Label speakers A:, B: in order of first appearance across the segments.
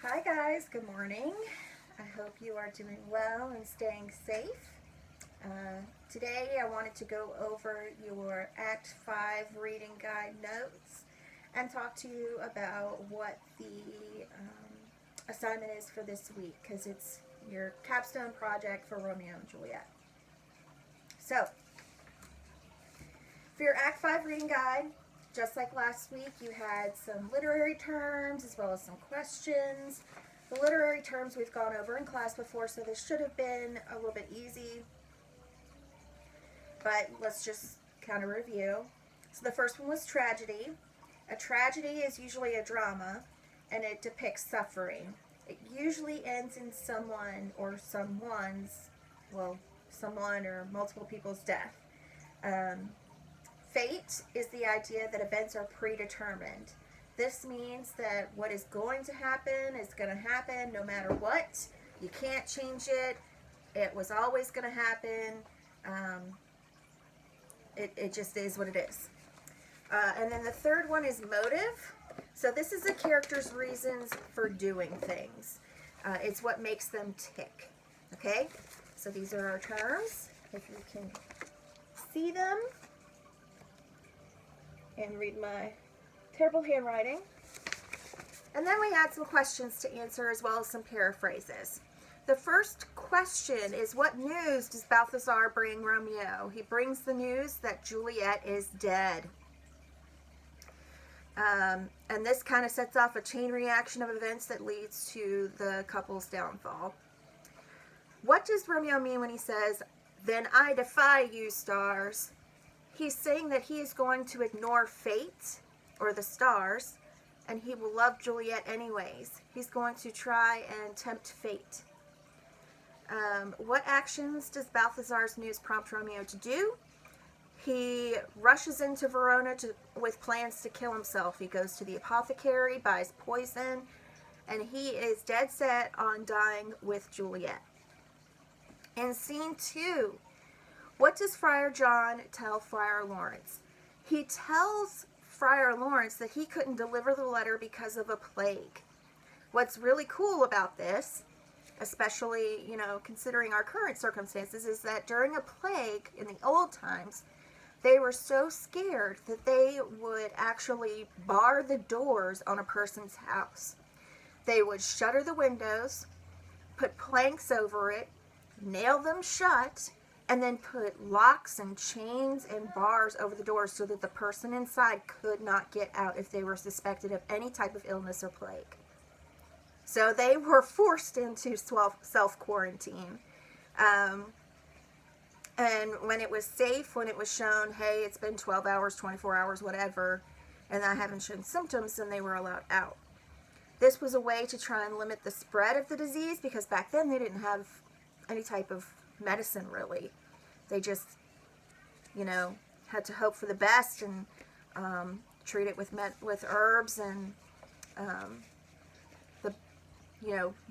A: Hi guys, good morning. I hope you are doing well and staying safe. Today I wanted to go over your Act 5 reading guide notes and talk to you about what the assignment is for this week because it's your capstone project for Romeo and Juliet. So, for your Act 5 reading guide, just like last week, you had some literary terms as well as some questions. The literary terms we've gone over in class before, so this should have been a little bit easy. But let's just kind of review. So the first one was tragedy. A tragedy is usually a drama, and it depicts suffering. It usually ends in someone or someone or multiple people's death. Fate is the idea that events are predetermined. This means that what is going to happen is going to happen no matter what. You can't change it. It was always going to happen. It just is what it is. And then the third one is motive. So this is a character's reasons for doing things. It's what makes them tick. Okay? So these are our terms. If you can see them and read my terrible handwriting. And then we had some questions to answer as well as some paraphrases. The first question is, what news does Balthazar bring Romeo? He brings the news that Juliet is dead. And this kind of sets off a chain reaction of events that leads to the couple's downfall. What does Romeo mean when he says, "Then I defy you, stars"? He's saying that he is going to ignore fate, or the stars, and he will love Juliet anyways. He's going to try and tempt fate. What actions does Balthazar's news prompt Romeo to do? He rushes into Verona with plans to kill himself. He goes to the apothecary, buys poison, and he is dead set on dying with Juliet. In scene 2, what does Friar John tell Friar Lawrence? He tells Friar Lawrence that he couldn't deliver the letter because of a plague. What's really cool about this, especially, considering our current circumstances, is that during a plague in the old times, they were so scared that they would actually bar the doors on a person's house. They would shutter the windows, put planks over it, nail them shut, and then put locks and chains and bars over the doors so that the person inside could not get out if they were suspected of any type of illness or plague. So they were forced into self-quarantine. And when it was safe, when it was shown, hey, it's been 12 hours, 24 hours, whatever, and I haven't shown symptoms, then they were allowed out. This was a way to try and limit the spread of the disease because back then they didn't have any type of medicine really. They just, had to hope for the best and treat it with herbs and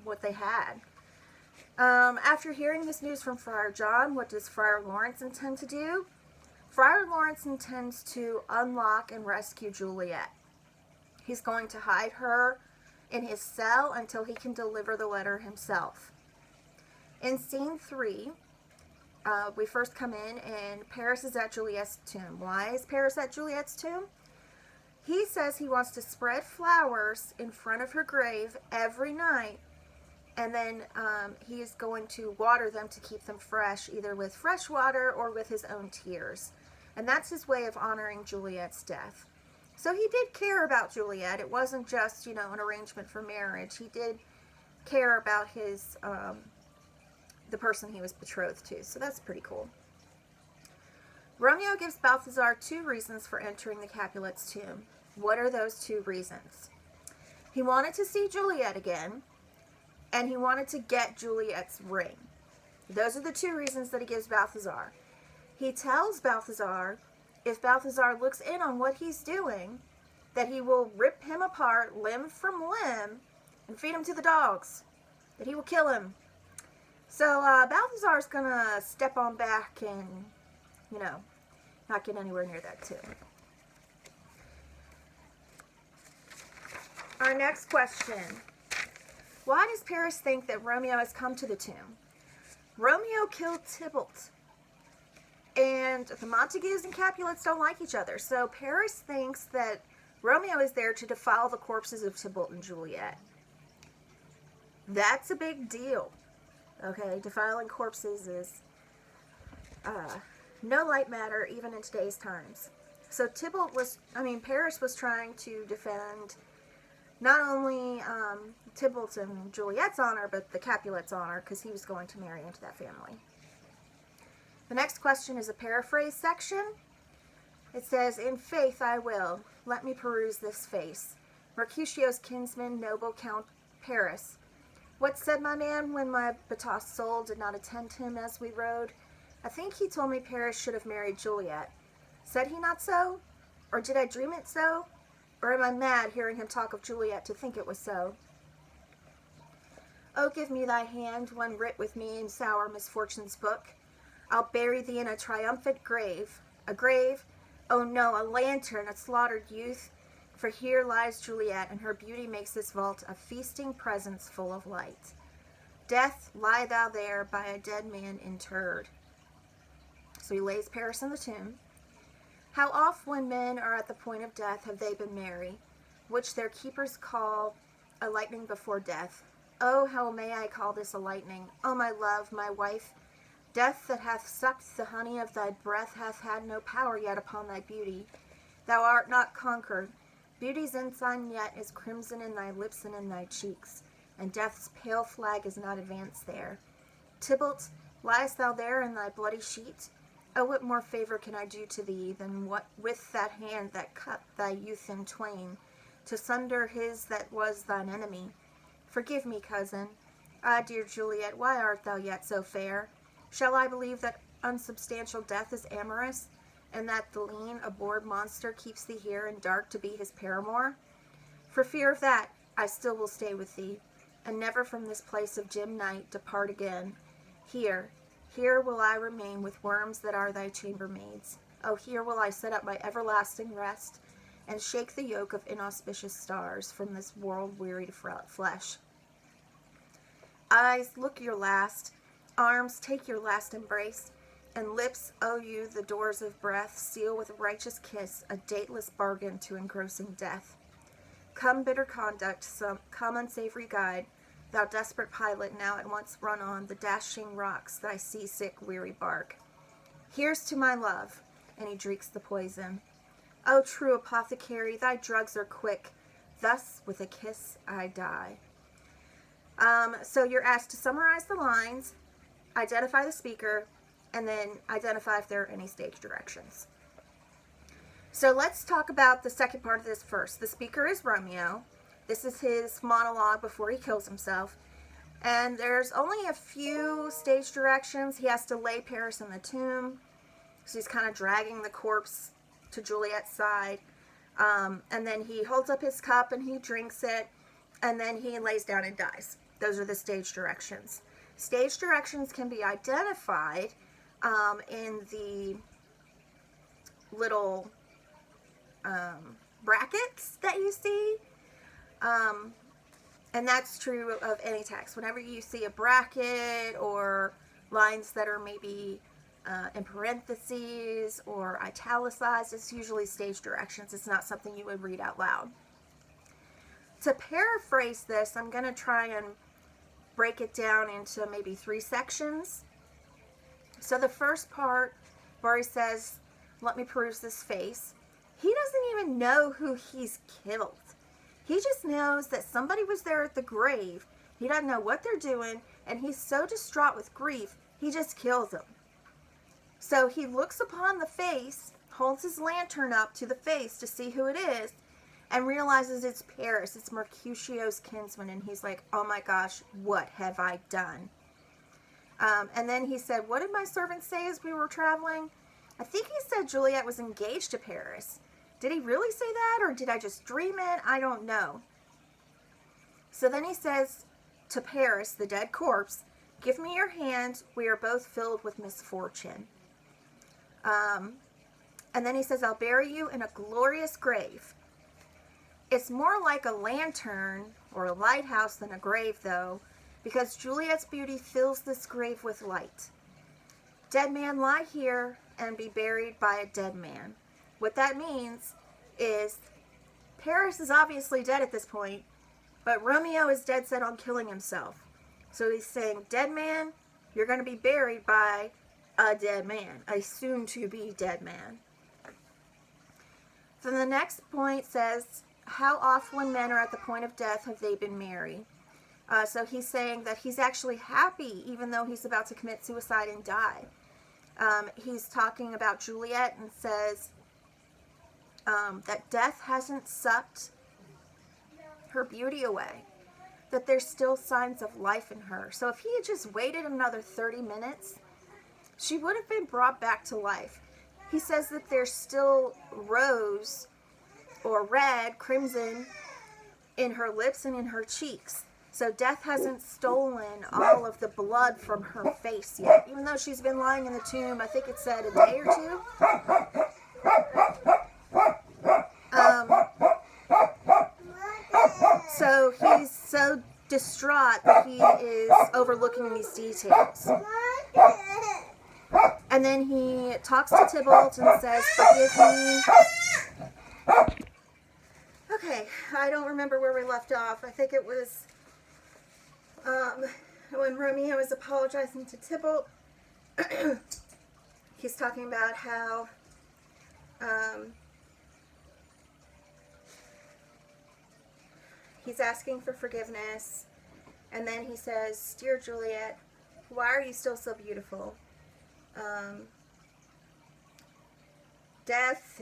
A: what they had. After hearing this news from Friar John, what does Friar Lawrence intend to do? Friar Lawrence intends to unlock and rescue Juliet. He's going to hide her in his cell until he can deliver the letter himself. In scene 3, we first come in and Paris is at Juliet's tomb. Why is Paris at Juliet's tomb? He says he wants to spread flowers in front of her grave every night, and then he is going to water them to keep them fresh, either with fresh water or with his own tears. And that's his way of honoring Juliet's death. So he did care about Juliet. It wasn't just, an arrangement for marriage. He did care about his the person he was betrothed to. So that's pretty cool. Romeo gives Balthazar 2 reasons for entering the Capulet's tomb. What are those 2 reasons? He wanted to see Juliet again, and he wanted to get Juliet's ring. Those are the 2 reasons that he gives Balthazar. He tells Balthazar, if Balthazar looks in on what he's doing, that he will rip him apart limb from limb and feed him to the dogs. That he will kill him. So Balthazar's going to step on back and, not get anywhere near that too. Our next question. Why does Paris think that Romeo has come to the tomb? Romeo killed Tybalt. And the Montagues and Capulets don't like each other. So Paris thinks that Romeo is there to defile the corpses of Tybalt and Juliet. That's a big deal. Okay, defiling corpses is no light matter even in today's times. So Paris was trying to defend not only Tybalt's and Juliet's honor, but the Capulets' honor, because he was going to marry into that family. The next question is a paraphrase section. It says, "In faith I will, let me peruse this face. Mercutio's kinsman, noble Count Paris. What said my man when my betossed soul did not attend him as we rode? I think he told me Paris should have married Juliet. Said he not so? Or did I dream it so? Or am I mad hearing him talk of Juliet to think it was so? Oh, give me thy hand, one writ with me in sour misfortune's book. I'll bury thee in a triumphant grave. A grave? Oh no, a lantern, a slaughtered youth. For here lies Juliet, and her beauty makes this vault a feasting presence full of light. Death, lie thou there by a dead man interred." So he lays Paris in the tomb. "How oft when men are at the point of death have they been merry, which their keepers call a lightning before death. Oh, how may I call this a lightning? Oh, my love, my wife, death that hath sucked the honey of thy breath hath had no power yet upon thy beauty. Thou art not conquered. Beauty's ensign yet is crimson in thy lips and in thy cheeks, and death's pale flag is not advanced there. Tybalt, liest thou there in thy bloody sheet? Oh, what more favor can I do to thee than what with that hand that cut thy youth in twain, to sunder his that was thine enemy? Forgive me, cousin. Ah, dear Juliet, why art thou yet so fair? Shall I believe that unsubstantial death is amorous, and that the lean, abhorred monster keeps thee here in dark to be his paramour? For fear of that, I still will stay with thee, and never from this place of dim night depart again. Here will I remain with worms that are thy chambermaids. Oh, here will I set up my everlasting rest, and shake the yoke of inauspicious stars from this world-wearied flesh. Eyes, look your last. Arms, take your last embrace. And lips, oh you, the doors of breath, seal with a righteous kiss a dateless bargain to engrossing death. Come, bitter conduct, come unsavory guide, thou desperate pilot, now at once run on the dashing rocks thy seasick, weary bark. Here's to my love, and he drinks the poison. O true apothecary, thy drugs are quick, thus with a kiss I die. So you're asked to summarize the lines, identify the speaker, and then identify if there are any stage directions. So let's talk about the second part of this first. The speaker is Romeo. This is his monologue before he kills himself. And there's only a few stage directions. He has to lay Paris in the tomb. So he's kind of dragging the corpse to Juliet's side. And then he holds up his cup and he drinks it. And then he lays down and dies. Those are the stage directions. Stage directions can be identified in the little brackets that you see. And that's true of any text. Whenever you see a bracket or lines that are maybe in parentheses or italicized, it's usually stage directions. It's not something you would read out loud. To paraphrase this, I'm going to try and break it down into maybe 3 sections. So the first part where he says, let me peruse this face, he doesn't even know who he's killed. He just knows that somebody was there at the grave. He doesn't know what they're doing, and he's so distraught with grief, he just kills them. So he looks upon the face, holds his lantern up to the face to see who it is, and realizes it's Paris, it's Mercutio's kinsman, and he's like, oh my gosh, what have I done? And then he said, what did my servant say as we were traveling? I think he said Juliet was engaged to Paris. Did he really say that, or did I just dream it? I don't know. So then he says to Paris, the dead corpse, give me your hand, we are both filled with misfortune. And then he says, I'll bury you in a glorious grave. It's more like a lantern or a lighthouse than a grave, though, because Juliet's beauty fills this grave with light. Dead man, lie here and be buried by a dead man. What that means is Paris is obviously dead at this point, but Romeo is dead set on killing himself. So he's saying, dead man, you're going to be buried by a dead man, a soon-to-be dead man. Then the next point says, how often when men are at the point of death have they been merry? So he's saying that he's actually happy even though he's about to commit suicide and die. He's talking about Juliet and says that death hasn't sucked her beauty away, that there's still signs of life in her. So if he had just waited another 30 minutes, she would have been brought back to life. He says that there's still rose or red, crimson, in her lips and in her cheeks. So death hasn't stolen all of the blood from her face yet. Even though she's been lying in the tomb, I think it said a day or two. So he's so distraught that he is overlooking these details. And then he talks to Tybalt and says, forgive me. Okay, I don't remember where we left off. I think it was when Romeo is apologizing to Tybalt. He's talking about how he's asking for forgiveness. And then he says, dear Juliet, why are you still so beautiful? Death,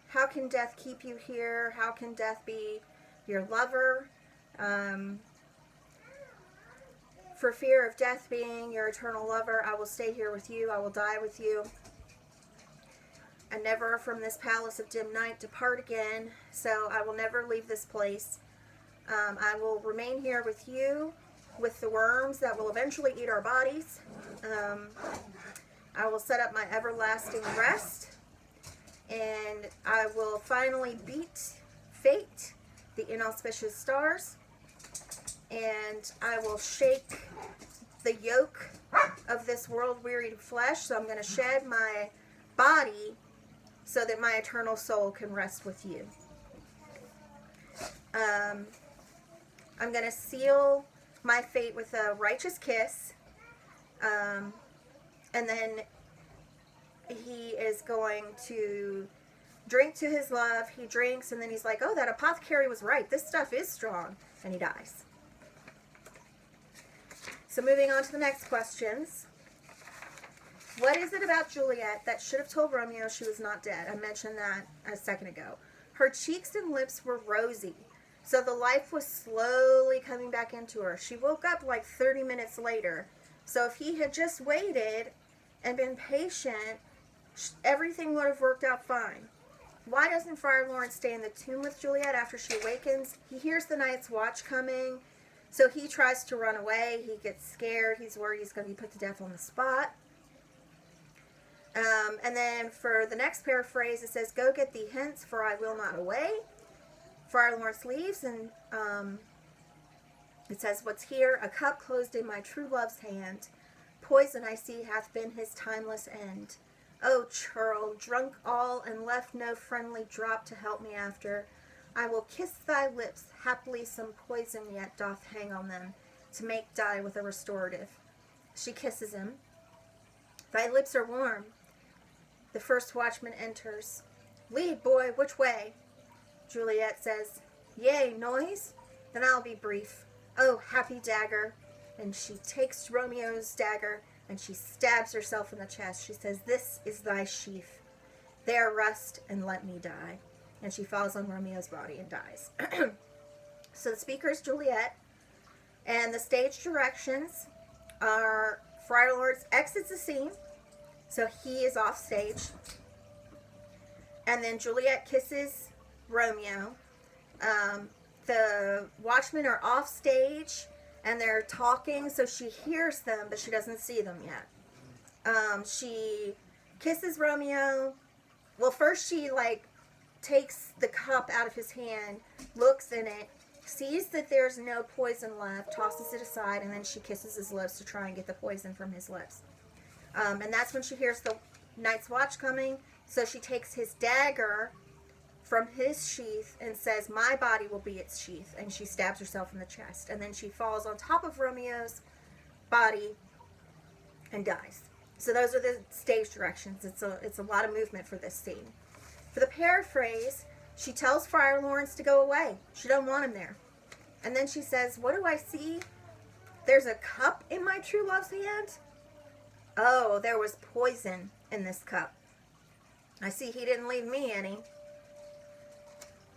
A: how can death keep you here? How can death be your lover? For fear of death being your eternal lover, I will stay here with you. I will die with you. And never from this palace of dim night depart again. So I will never leave this place. I will remain here with you, with the worms that will eventually eat our bodies. I will set up my everlasting rest, and I will finally beat fate, the inauspicious stars, and I will shake the yoke of this world-wearied flesh. So I'm going to shed my body so that my eternal soul can rest with you. I'm going to seal my fate with a righteous kiss. And then he is going to drink to his love. He drinks, and then he's like, oh, that apothecary was right. This stuff is strong. And he dies. So moving on to the next questions. What is it about Juliet that should have told Romeo she was not dead? I mentioned that a second ago. Her cheeks and lips were rosy. So the life was slowly coming back into her. She woke up like 30 minutes later. So if he had just waited and been patient, everything would have worked out fine. Why doesn't Friar Lawrence stay in the tomb with Juliet after she awakens? He hears the Night's Watch coming, so he tries to run away. He gets scared. He's worried he's going to be put to death on the spot. And then for the next paraphrase, it says, go get thee hence, for I will not away. Friar Lawrence leaves, and it says, what's here? A cup closed in my true love's hand. Poison, I see, hath been his timeless end. O churl, drunk all, and left no friendly drop to help me after. I will kiss thy lips, haply some poison yet doth hang on them, to make dye with a restorative. She kisses him. Thy lips are warm. The first watchman enters. Lead, boy, which way? Juliet says, yea, noise? Then I'll be brief. Oh, happy dagger. And she takes Romeo's dagger, and she stabs herself in the chest. She says, this is thy sheath. There rest, and let me die. And she falls on Romeo's body and dies. So the speaker is Juliet, and the stage directions are Friar Lawrence exits the scene, so he is off stage. And then Juliet kisses Romeo. The watchmen are off stage, and they're talking, so she hears them, but she doesn't see them yet. She kisses Romeo. Well, first she, takes the cup out of his hand, looks in it, sees that there's no poison left, tosses it aside, and then she kisses his lips to try and get the poison from his lips. And that's when she hears the Night's Watch coming. So she takes his dagger from his sheath and says, "My body will be its sheath," and she stabs herself in the chest. And then she falls on top of Romeo's body and dies. So those are the stage directions. It's a lot of movement for this scene. For the paraphrase, she tells Friar Lawrence to go away. She doesn't want him there. And then she says, "What do I see? There's a cup in my true love's hand? Oh, there was poison in this cup. I see he didn't leave me any.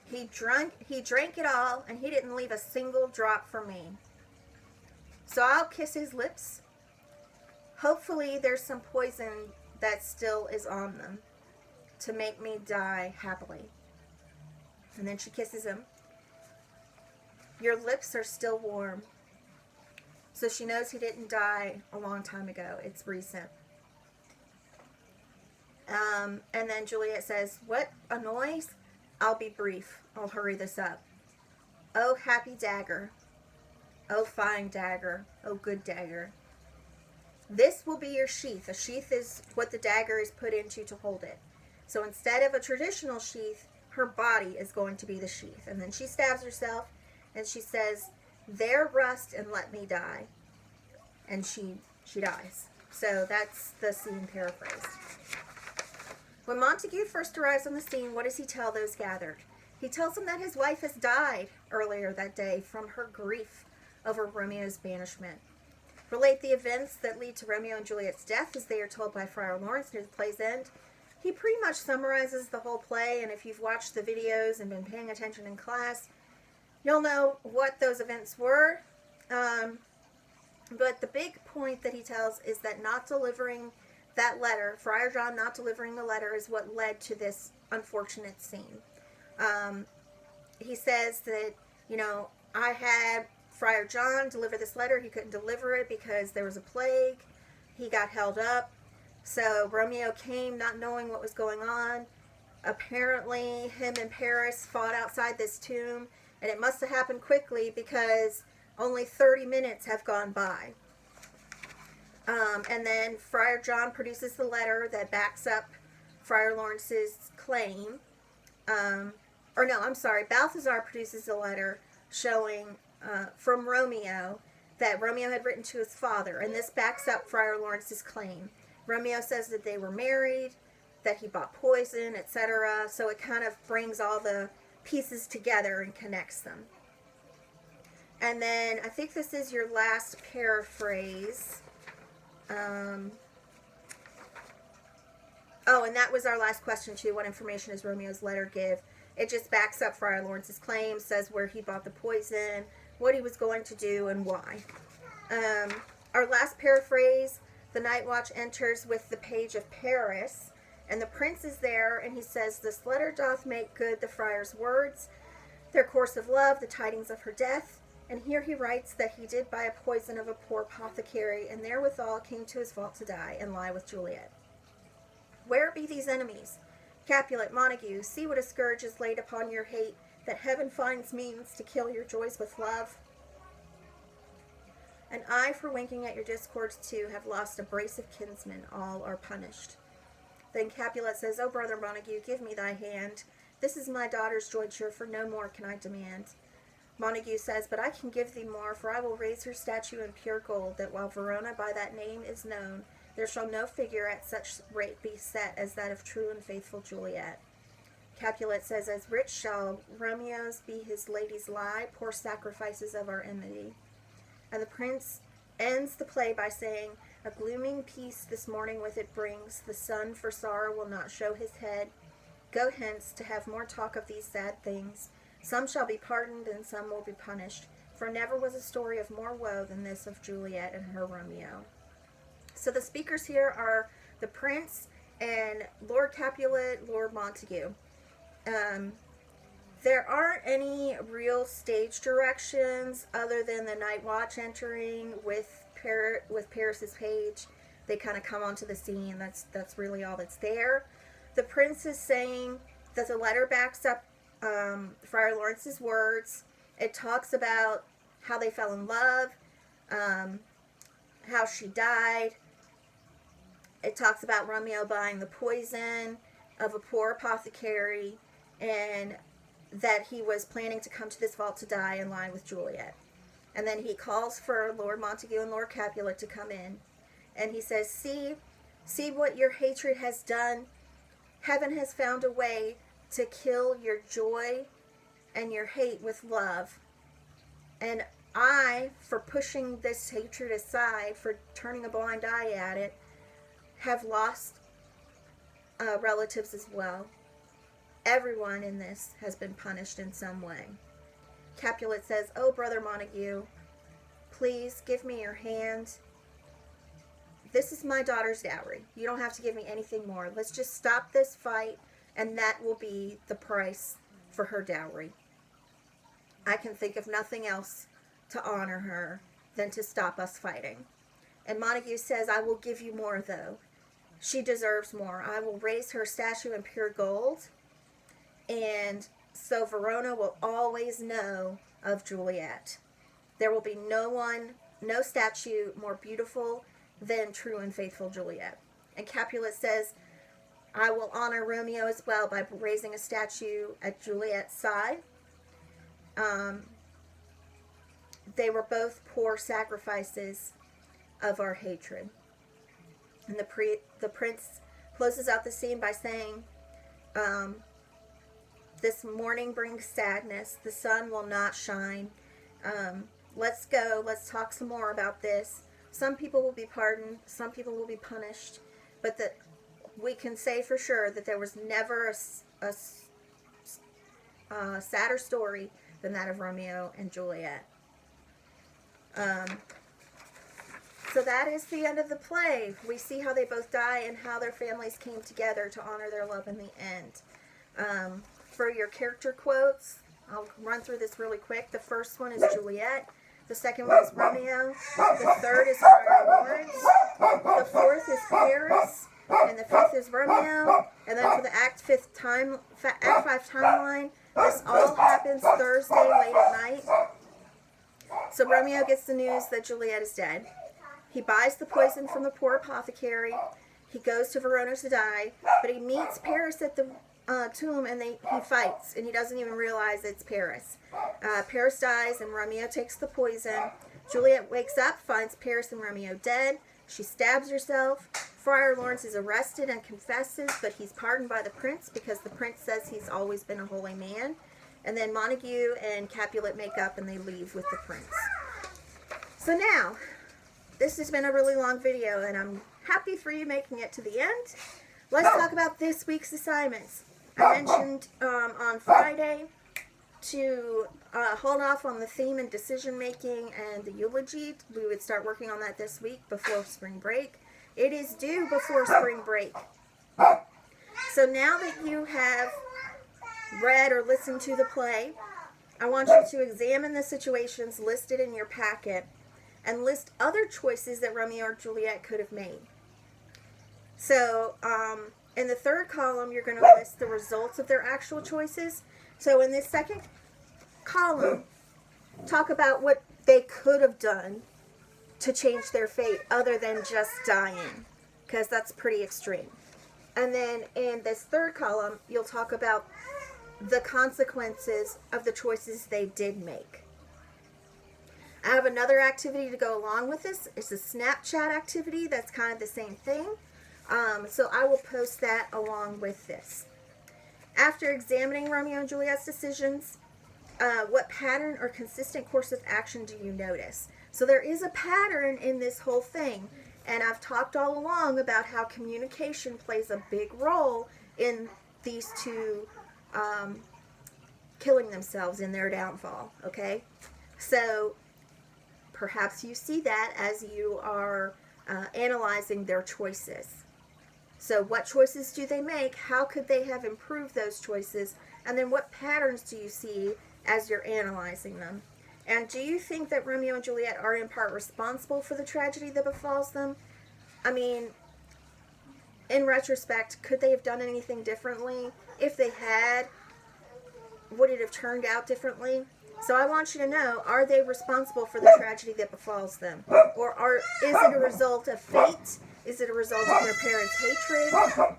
A: He drank it all, and he didn't leave a single drop for me. So I'll kiss his lips. Hopefully there's some poison that still is on them to make me die happily." And then she kisses him. "Your lips are still warm." So she knows he didn't die a long time ago. It's recent. And then Juliet says, "What, a noise? I'll be brief. I'll hurry this up. Oh, happy dagger. Oh, fine dagger. Oh, good dagger. This will be your sheath." A sheath is what the dagger is put into to hold it. So instead of a traditional sheath, her body is going to be the sheath. And then she stabs herself and she says, "There rust and let me die." And she dies. So that's the scene paraphrased. When Montague first arrives on the scene, what does he tell those gathered? He tells them that his wife has died earlier that day from her grief over Romeo's banishment. Relate the events that lead to Romeo and Juliet's death as they are told by Friar Lawrence near the play's end. He pretty much summarizes the whole play, and if you've watched the videos and been paying attention in class, you'll know what those events were. But the big point that he tells is that not delivering that letter, Friar John not delivering the letter, is what led to this unfortunate scene. He says that, I had Friar John deliver this letter. He couldn't deliver it because there was a plague. He got held up. So Romeo came not knowing what was going on. Apparently him and Paris fought outside this tomb, and it must have happened quickly because only 30 minutes have gone by. And then Friar John produces the letter that backs up Friar Lawrence's claim. Balthazar produces a letter showing from Romeo that Romeo had written to his father, and this backs up Friar Lawrence's claim. Romeo says that they were married, that he bought poison, etc. So it kind of brings all the pieces together and connects them. And then I think this is your last paraphrase. And that was our last question too. What information does Romeo's letter give? It just backs up Friar Lawrence's claim, says where he bought the poison, what he was going to do, and why. Our last paraphrase, the Night Watch enters with the page of Paris, and the prince is there, and he says, "This letter doth make good the friar's words, their course of love, the tidings of her death." And here he writes that he did buy a poison of a poor apothecary, and therewithal came to his vault to die, and lie with Juliet. Where be these enemies? Capulet, Montague, see what a scourge is laid upon your hate, that heaven finds means to kill your joys with love. And I, for winking at your discords too, have lost a brace of kinsmen, all are punished. Then Capulet says, "O brother Montague, give me thy hand. This is my daughter's jointure, for no more can I demand." Montague says, "But I can give thee more, for I will raise her statue in pure gold, that while Verona by that name is known, there shall no figure at such rate be set as that of true and faithful Juliet." Capulet says, "As rich shall Romeo's be his lady's lie, poor sacrifices of our enmity." And the prince ends the play by saying, "A glooming peace this morning with it brings, the sun for sorrow will not show his head. Go hence to have more talk of these sad things. Some shall be pardoned and some will be punished, for never was a story of more woe than this of Juliet and her Romeo." So the speakers here are the prince and Lord Capulet, Lord Montague. There aren't any real stage directions other than the Night Watch entering with Paris's page. They kind of come onto the scene. That's really all that's there. The prince is saying that the letter backs up Friar Lawrence's words. It talks about how they fell in love, how she died. It talks about Romeo buying the poison of a poor apothecary, and that he was planning to come to this vault to die in line with Juliet. And then he calls for Lord Montague and Lord Capulet to come in. And he says, see what your hatred has done. Heaven has found a way to kill your joy and your hate with love. And I, for pushing this hatred aside, for turning a blind eye at it, have lost relatives as well. Everyone in this has been punished in some way. Capulet says, "Oh, Brother Montague, please give me your hand. This is my daughter's dowry. You don't have to give me anything more. Let's just stop this fight, and that will be the price for her dowry. I can think of nothing else to honor her than to stop us fighting." And Montague says, "I will give you more, though. She deserves more. I will raise her statue in pure gold, and so Verona will always know of Juliet. There will be no statue more beautiful than true and faithful Juliet." And Capulet says, "I will honor Romeo as well by raising a statue at Juliet's side." They were both poor sacrifices of our hatred. And the prince closes out the scene by saying, "This morning brings sadness. The sun will not shine. Let's go. Let's talk some more about this. Some people will be pardoned. Some people will be punished. But that we can say for sure that there was never a sadder story than that of Romeo and Juliet." So that is the end of the play. We see how they both die and how their families came together to honor their love in the end. For your character quotes, I'll run through this really quick. The first one is Juliet. The second one is Romeo. The third is Friar Lawrence. The fourth is Paris. And the fifth is Romeo. And then for the Act 5 timeline, this all happens Thursday late at night. So Romeo gets the news that Juliet is dead. He buys the poison from the poor apothecary. He goes to Verona to die, but he meets Paris at the tomb, and he fights, and he doesn't even realize it's Paris. Paris dies, and Romeo takes the poison. Juliet wakes up, finds Paris and Romeo dead. She stabs herself. Friar Lawrence is arrested and confesses, but he's pardoned by the prince because the prince says he's always been a holy man. And then Montague and Capulet make up, and they leave with the prince. So now, this has been a really long video, and I'm happy for you making it to the end. Let's talk about this week's assignments. I mentioned on Friday to hold off on the theme and decision making and the eulogy. We would start working on that this week before spring break. It is due before spring break. So now that you have read or listened to the play, I want you to examine the situations listed in your packet and list other choices that Romeo or Juliet could have made. So, in the third column, you're going to list the results of their actual choices. So in this second column, talk about what they could have done to change their fate other than just dying, because that's pretty extreme. And then in this third column, you'll talk about the consequences of the choices they did make. I have another activity to go along with this. It's a Snapchat activity that's kind of the same thing. So I will post that along with this. After examining Romeo and Juliet's decisions, what pattern or consistent course of action do you notice? So there is a pattern in this whole thing, and I've talked all along about how communication plays a big role in these two killing themselves in their downfall, okay? So perhaps you see that as you are analyzing their choices. So what choices do they make? How could they have improved those choices? And then what patterns do you see as you're analyzing them? And do you think that Romeo and Juliet are in part responsible for the tragedy that befalls them? I mean, in retrospect, could they have done anything differently? if they had, would it have turned out differently? So I want you to know, are they responsible for the tragedy that befalls them? Or is it a result of fate? Is it a result of their parents' hatred? Okay.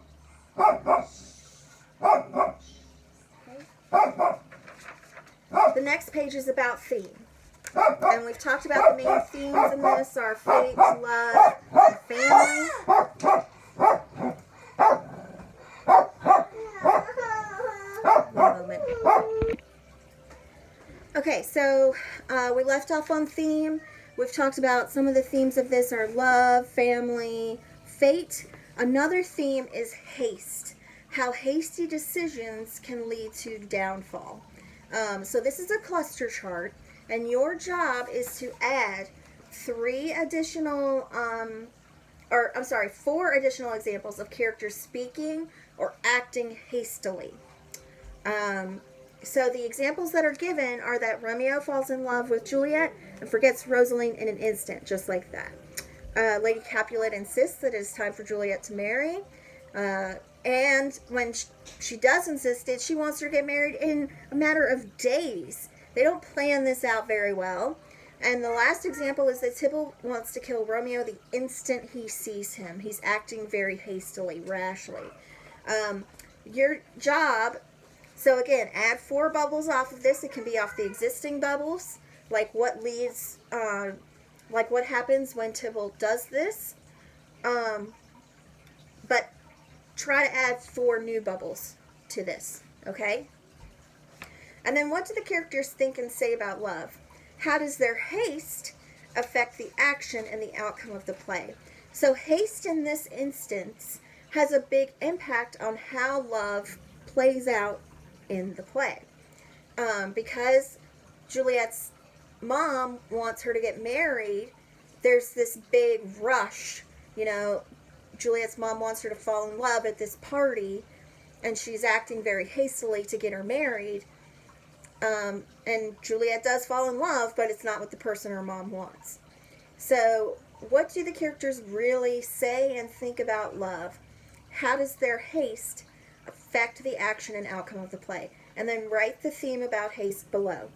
A: The next page is about theme. And we've talked about the main themes in this are fate, love, and family. One moment. Okay, so we left off on theme. We've talked about some of the themes of this are love, family, fate. Another theme is haste. How hasty decisions can lead to downfall. So this is a cluster chart, and your job is to add 4 additional examples of characters speaking or acting hastily. So the examples that are given are that Romeo falls in love with Juliet and forgets Rosaline in an instant, just like that. Lady Capulet insists that it is time for Juliet to marry. And when she does insist it, she wants her to get married in a matter of days. They don't plan this out very well. And the last example is that Tybalt wants to kill Romeo the instant he sees him. He's acting very hastily, rashly. Your job... So again, add 4 bubbles off of this. It can be off the existing bubbles, like what happens when Tybalt does this. But try to add 4 new bubbles to this, okay? And then what do the characters think and say about love? How does their haste affect the action and the outcome of the play? So haste in this instance has a big impact on how love plays out in the play. Because Juliet's mom wants her to get married, there's this big rush. You know, Juliet's mom wants her to fall in love at this party, and she's acting very hastily to get her married. And Juliet does fall in love, but it's not what the person her mom wants. So what do the characters really say and think about love? How does their haste affect the action and outcome of the play? And then write the theme about haste below.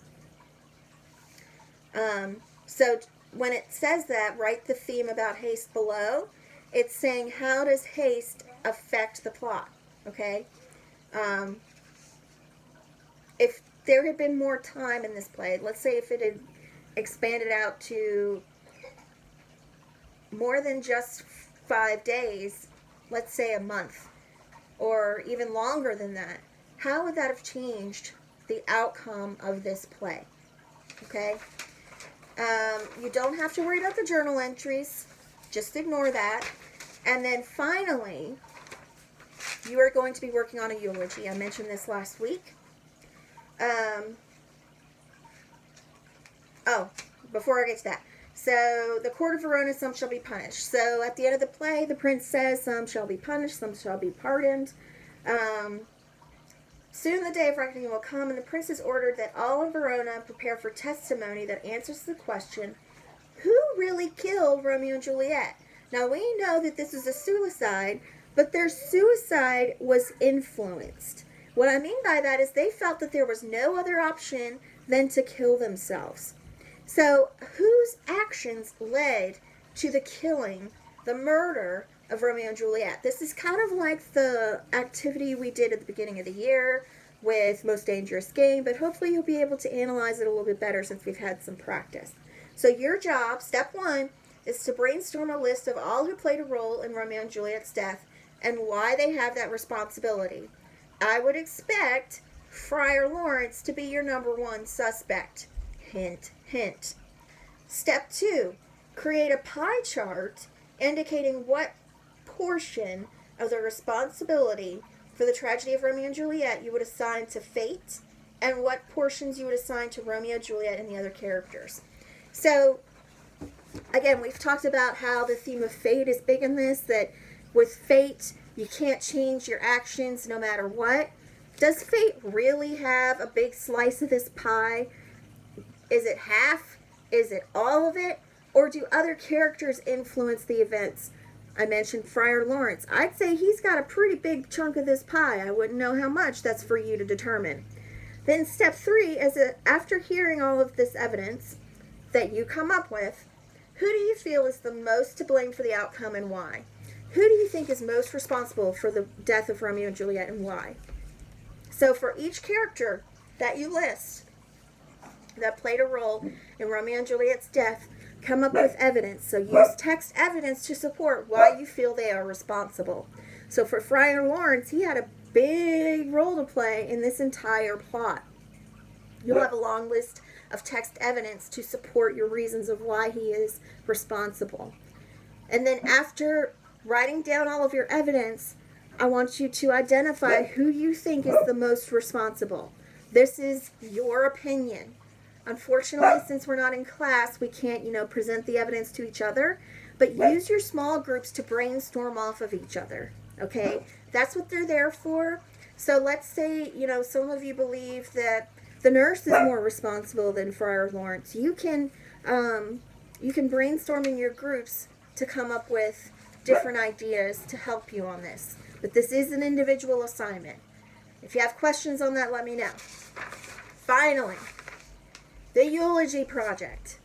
A: So when it says that, write the theme about haste below. It's saying, how does haste affect the plot? Okay? If there had been more time in this play, let's say if it had expanded out to more than just 5 days, let's say a month, or even longer than that, how would that have changed the outcome of this play? Okay? You don't have to worry about the journal entries. Just ignore that. And then finally, you are going to be working on a eulogy. I mentioned this last week. Before I get to that. So, the court of Verona, some shall be punished. So, at the end of the play, the prince says, some shall be punished, some shall be pardoned. Soon the day of reckoning will come, and the prince has ordered that all in Verona prepare for testimony that answers the question, who really killed Romeo and Juliet? Now, we know that this is a suicide, but their suicide was influenced. What I mean by that is they felt that there was no other option than to kill themselves. So, whose actions led to the killing, the murder of Romeo and Juliet? This is kind of like the activity we did at the beginning of the year with Most Dangerous Game, but hopefully you'll be able to analyze it a little bit better since we've had some practice. So your job, step 1, is to brainstorm a list of all who played a role in Romeo and Juliet's death and why they have that responsibility. I would expect Friar Lawrence to be your number 1 suspect. Hint, hint. Step 2, create a pie chart indicating what portion of the responsibility for the tragedy of Romeo and Juliet you would assign to fate and what portions you would assign to Romeo, Juliet, and the other characters. So, again, we've talked about how the theme of fate is big in this, that with fate, you can't change your actions no matter what. Does fate really have a big slice of this pie? Is it half? Is it all of it? Or do other characters influence the events I mentioned Friar Lawrence. I'd say he's got a pretty big chunk of this pie. I wouldn't know how much. That's for you to determine. Then step 3 is after hearing all of this evidence that you come up with, who do you feel is the most to blame for the outcome and why? Who do you think is most responsible for the death of Romeo and Juliet and why? So for each character that you list that played a role in Romeo and Juliet's death, come up with evidence. So use text evidence to support why you feel they are responsible. So for Friar Lawrence, he had a big role to play in this entire plot. You'll have a long list of text evidence to support your reasons of why he is responsible. And then after writing down all of your evidence, I want you to identify who you think is the most responsible. This is your opinion. Unfortunately, since we're not in class, we can't, present the evidence to each other, but use your small groups to brainstorm off of each other, okay? That's what they're there for. So let's say, some of you believe that the nurse is more responsible than Friar Lawrence. You can brainstorm in your groups to come up with different ideas to help you on this. But this is an individual assignment. If you have questions on that, let me know. Finally, the eulogy project.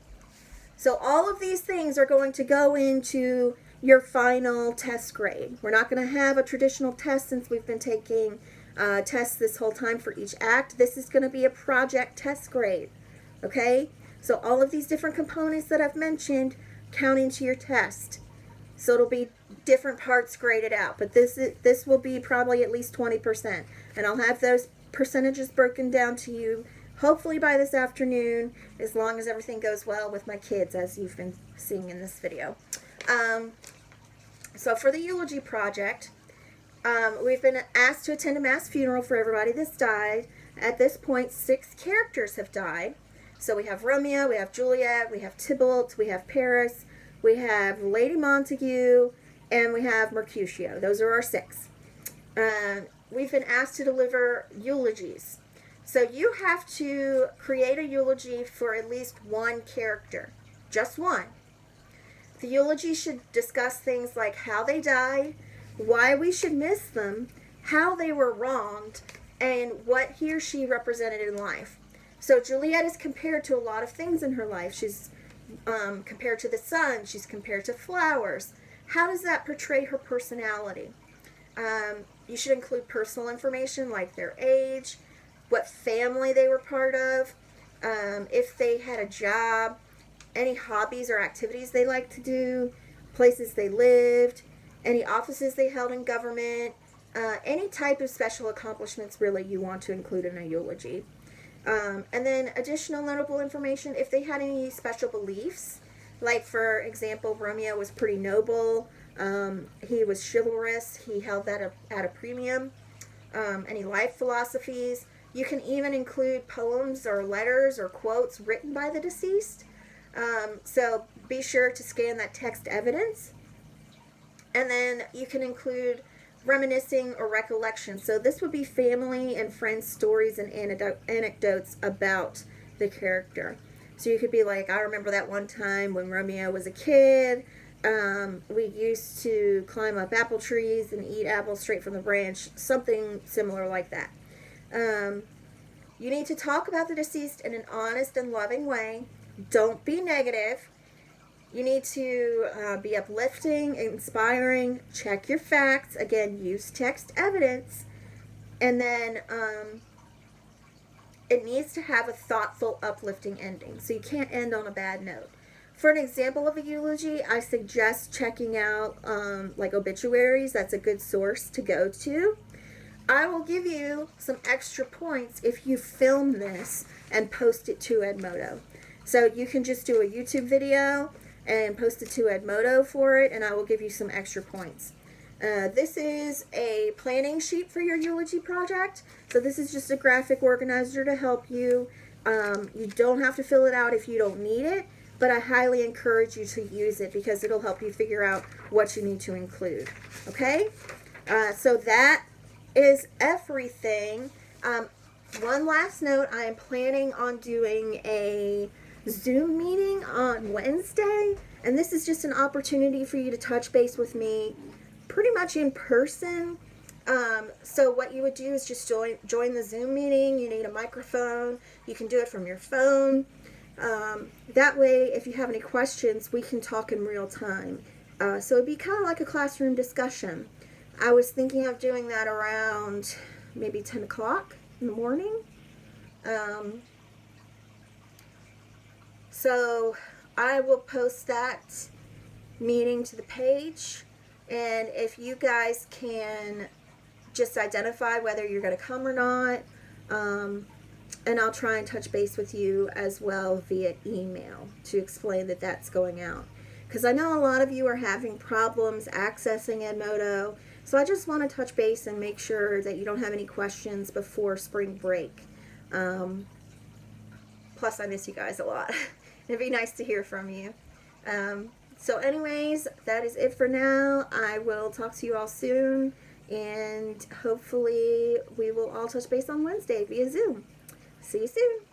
A: So all of these things are going to go into your final test grade. We're not going to have a traditional test since we've been taking tests this whole time for each act. This is going to be a project test grade. Okay? So all of these different components that I've mentioned count into your test. So it'll be different parts graded out, but this will be probably at least 20%, and I'll have those percentages broken down to you hopefully by this afternoon, as long as everything goes well with my kids, as you've been seeing in this video. So for the eulogy project, we've been asked to attend a mass funeral for everybody that's died. At this point, 6 characters have died. So we have Romeo, we have Juliet, we have Tybalt, we have Paris, we have Lady Montague, and we have Mercutio. Those are our 6. We've been asked to deliver eulogies. So you have to create a eulogy for at least one character. Just one. The eulogy should discuss things like how they died, why we should miss them, how they were wronged, and what he or she represented in life. So Juliet is compared to a lot of things in her life. She's compared to the sun. She's compared to flowers. How does that portray her personality? You should include personal information like their age, what family they were part of, if they had a job, any hobbies or activities they liked to do, places they lived, any offices they held in government, any type of special accomplishments really you want to include in a eulogy. And then additional notable information, if they had any special beliefs, like for example, Romeo was pretty noble, he was chivalrous, he held that at a premium, any life philosophies. You can even include poems or letters or quotes written by the deceased. So be sure to scan that text evidence. And then you can include reminiscing or recollection. So this would be family and friends stories and anecdotes about the character. So you could be like, I remember that one time when Romeo was a kid, we used to climb up apple trees and eat apples straight from the branch, something similar like that. You need to talk about the deceased in an honest and loving way. Don't be negative. You need to be uplifting, inspiring, check your facts. Again, use text evidence. And then it needs to have a thoughtful, uplifting ending. So you can't end on a bad note. For an example of a eulogy, I suggest checking out like obituaries. That's a good source to go to. I will give you some extra points if you film this and post it to Edmodo. So you can just do a YouTube video and post it to Edmodo for it, and I will give you some extra points. This is a planning sheet for your eulogy project. So this is just a graphic organizer to help you. You don't have to fill it out if you don't need it, but I highly encourage you to use it because it'll help you figure out what you need to include. Okay? So that is everything. One last note, I am planning on doing a Zoom meeting on Wednesday, and this is just an opportunity for you to touch base with me pretty much in person. So what you would do is just join the Zoom meeting. You need a microphone. You can do it from your phone. That way, if you have any questions, we can talk in real time. So it'd be kind of like a classroom discussion. I was thinking of doing that around maybe 10 o'clock in the morning. So I will post that meeting to the page, and if you guys can just identify whether you're going to come or not, and I'll try and touch base with you as well via email to explain that that's going out, because I know a lot of you are having problems accessing Edmodo, so I just want to touch base and make sure that you don't have any questions before spring break. Plus I miss you guys a lot. It'd be nice to hear from you. So anyways, that is it for now. I will talk to you all soon, and hopefully we will all touch base on Wednesday via Zoom. See you soon.